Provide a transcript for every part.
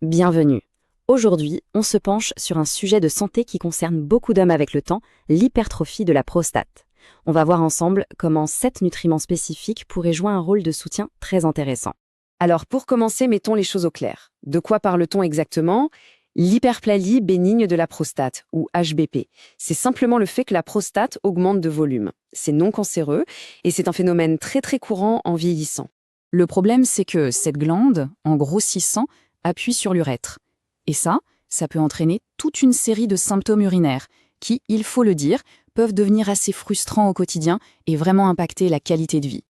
Bienvenue. Aujourd'hui, on se penche sur un sujet de santé qui concerne beaucoup d'hommes avec le temps, l'hypertrophie de la prostate. On va voir ensemble comment 7 nutriments spécifiques pourraient jouer un rôle de soutien très intéressant. Alors pour commencer, mettons les choses au clair. De quoi parle-t-on exactement? L'hyperplalie bénigne de la prostate, ou HBP. C'est simplement le fait que la prostate augmente de volume. C'est non cancéreux et c'est un phénomène très courant en vieillissant. Le problème, c'est que cette glande, en grossissant, appuie sur l'urètre. Et ça peut entraîner toute une série de symptômes urinaires qui, il faut le dire, peuvent devenir assez frustrants au quotidien et vraiment impacter la qualité de vie.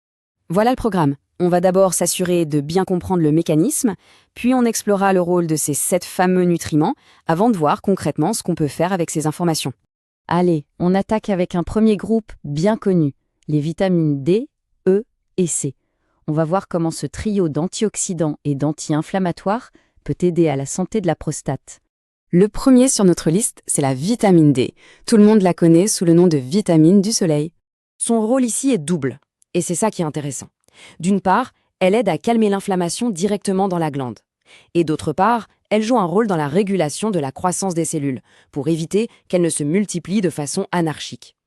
Voilà le programme. On va d'abord s'assurer de bien comprendre le mécanisme, puis on explorera le rôle de ces 7 fameux nutriments avant de voir concrètement ce qu'on peut faire avec ces informations. Allez, on attaque avec un premier groupe bien connu, les vitamines D, E et C. On va voir comment ce trio d'antioxydants et d'anti-inflammatoires peut aider à la santé de la prostate. Le premier sur notre liste, c'est la vitamine D. Tout le monde la connaît sous le nom de vitamine du soleil. Son rôle ici est double, et c'est ça qui est intéressant. D'une part, elle aide à calmer l'inflammation directement dans la glande. Et d'autre part, elle joue un rôle dans la régulation de la croissance des cellules, pour éviter qu'elles ne se multiplient de façon anarchique.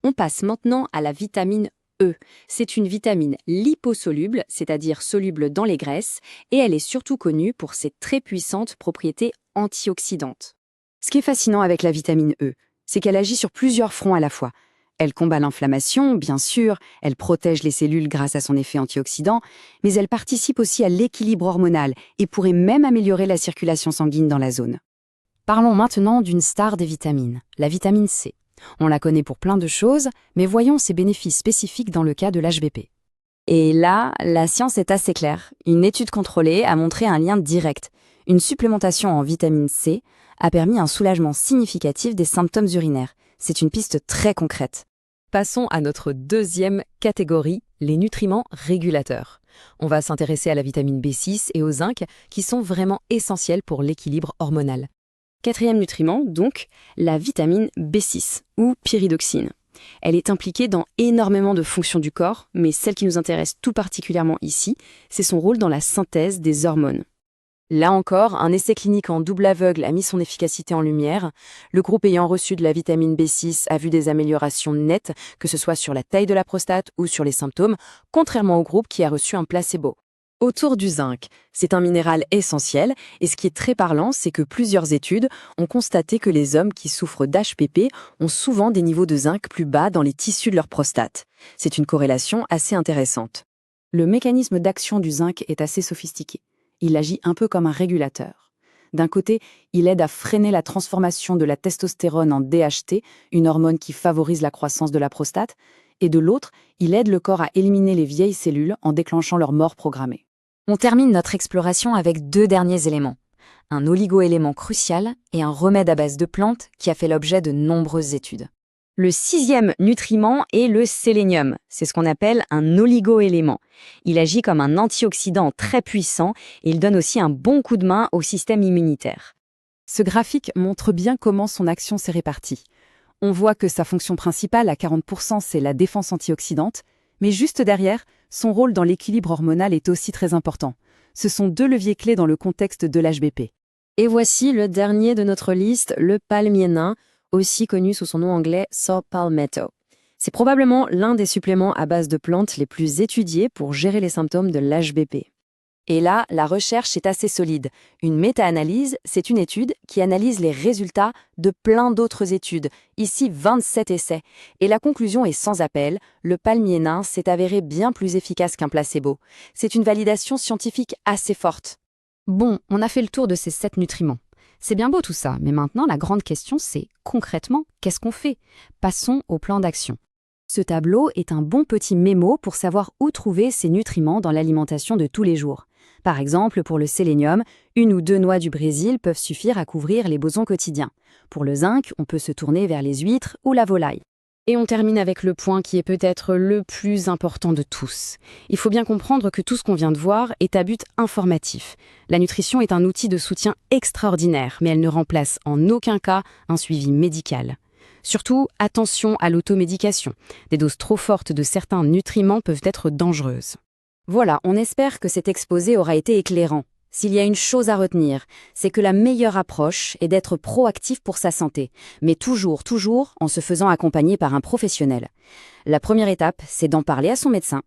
On passe maintenant à la vitamine E. C'est une vitamine liposoluble, c'est-à-dire soluble dans les graisses, et elle est surtout connue pour ses très puissantes propriétés antioxydantes. Ce qui est fascinant avec la vitamine E, c'est qu'elle agit sur plusieurs fronts à la fois. Elle combat l'inflammation, bien sûr, elle protège les cellules grâce à son effet antioxydant, mais elle participe aussi à l'équilibre hormonal et pourrait même améliorer la circulation sanguine dans la zone. Parlons maintenant d'une star des vitamines, la vitamine C. On la connaît pour plein de choses, mais voyons ses bénéfices spécifiques dans le cas de l'HBP. Et là, la science est assez claire. Une étude contrôlée a montré un lien direct. Une supplémentation en vitamine C a permis un soulagement significatif des symptômes urinaires. C'est une piste très concrète. Passons à notre deuxième catégorie, les nutriments régulateurs. On va s'intéresser à la vitamine B6 et au zinc, qui sont vraiment essentiels pour l'équilibre hormonal. Quatrième nutriment, donc, la vitamine B6, ou pyridoxine. Elle est impliquée dans énormément de fonctions du corps, mais celle qui nous intéresse tout particulièrement ici, c'est son rôle dans la synthèse des hormones. Là encore, un essai clinique en double aveugle a mis son efficacité en lumière. Le groupe ayant reçu de la vitamine B6 a vu des améliorations nettes, que ce soit sur la taille de la prostate ou sur les symptômes, contrairement au groupe qui a reçu un placebo. Autour du zinc, c'est un minéral essentiel, et ce qui est très parlant, c'est que plusieurs études ont constaté que les hommes qui souffrent d'HPP ont souvent des niveaux de zinc plus bas dans les tissus de leur prostate. C'est une corrélation assez intéressante. Le mécanisme d'action du zinc est assez sophistiqué. Il agit un peu comme un régulateur. D'un côté, il aide à freiner la transformation de la testostérone en DHT, une hormone qui favorise la croissance de la prostate, et de l'autre, il aide le corps à éliminer les vieilles cellules en déclenchant leur mort programmée. On termine notre exploration avec 2 derniers éléments. Un oligo-élément crucial et un remède à base de plantes qui a fait l'objet de nombreuses études. Le 6e nutriment est le sélénium. C'est ce qu'on appelle un oligo-élément. Il agit comme un antioxydant très puissant et il donne aussi un bon coup de main au système immunitaire. Ce graphique montre bien comment son action s'est répartie. On voit que sa fonction principale, à 40%, c'est la défense antioxydante, mais juste derrière, son rôle dans l'équilibre hormonal est aussi très important. Ce sont 2 leviers clés dans le contexte de l'HBP. Et voici le dernier de notre liste, le palmiénin, aussi connu sous son nom anglais saw palmetto. C'est probablement l'un des suppléments à base de plantes les plus étudiés pour gérer les symptômes de l'HBP. Et là, la recherche est assez solide. Une méta-analyse, c'est une étude qui analyse les résultats de plein d'autres études, ici 27 essais. Et la conclusion est sans appel, le palmiénin s'est avéré bien plus efficace qu'un placebo. C'est une validation scientifique assez forte. Bon, on a fait le tour de ces 7 nutriments. C'est bien beau tout ça, mais maintenant la grande question c'est, concrètement, qu'est-ce qu'on fait? Passons au plan d'action. Ce tableau est un bon petit mémo pour savoir où trouver ces nutriments dans l'alimentation de tous les jours. Par exemple, pour le sélénium, 1 ou 2 noix du Brésil peuvent suffire à couvrir les besoins quotidiens. Pour le zinc, on peut se tourner vers les huîtres ou la volaille. Et on termine avec le point qui est peut-être le plus important de tous. Il faut bien comprendre que tout ce qu'on vient de voir est à but informatif. La nutrition est un outil de soutien extraordinaire, mais elle ne remplace en aucun cas un suivi médical. Surtout, attention à l'automédication. Des doses trop fortes de certains nutriments peuvent être dangereuses. Voilà, on espère que cet exposé aura été éclairant. S'il y a une chose à retenir, c'est que la meilleure approche est d'être proactif pour sa santé, mais toujours en se faisant accompagner par un professionnel. La première étape, c'est d'en parler à son médecin.